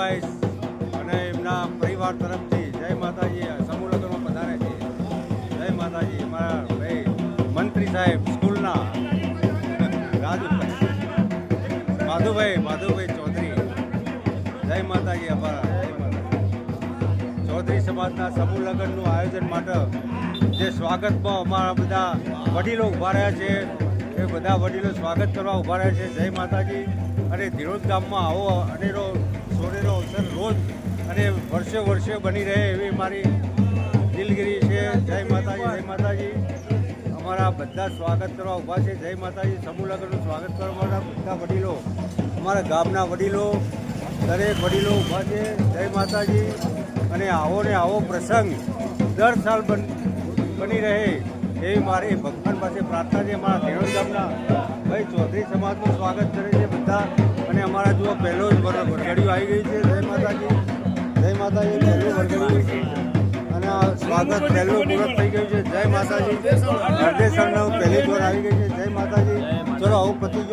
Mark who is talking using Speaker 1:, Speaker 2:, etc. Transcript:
Speaker 1: ભાઈ અને એમના પરિવાર તરફથી જય માતાજી સમૂહ લગ્નમાં પધારે છે. જય માતાજી. અમારા ભાઈ મંત્રી સાહેબ સ્કૂલના માધુભાઈ ચૌધરી. જય માતાજી. અમારા ચૌધરી સમાજના સમૂહ લગ્નનું આયોજન માટે જે સ્વાગતમાં અમારા બધા વડીલો ઊભા રહ્યા છે એ બધા વડીલો સ્વાગત કરવા ઊભા રહ્યા છે. જય માતાજી. અને ધીરોજ ગામમાં આવો અનેરો સોનેરો અવસર રોજ અને વર્ષે બની રહે એવી મારી દિલગીરી છે. જય માતાજી. અમારા બધા સ્વાગત કરવા ઊભા છે. જય માતાજી. સમૂહ લગ્નનું સ્વાગત કરવા માટે બધા વડીલો, અમારા ગામના વડીલો, દરેક વડીલો ઊભા છે. જય માતાજી. અને આવો ને આવો પ્રસંગ દર સાલ બની રહે એવી મારી ભગવાન પાસે પ્રાર્થના છે. અમારા ધીરોજ ગામના ભાઈ ચૌધરી સમાજનું સ્વાગત કરે છે બધા. અને અમારા જો પહેલો જ વરઘડિયું આવી ગઈ છે. જય માતાજી. પહેલું વરઘડિયું અને આ સ્વાગત પહેલું પૂરત થઈ ગયું છે. જય માતાજી. હરદેસરનો પહેલી જોર આવી ગઈ છે. જય માતાજી. ચલો આવું પતિ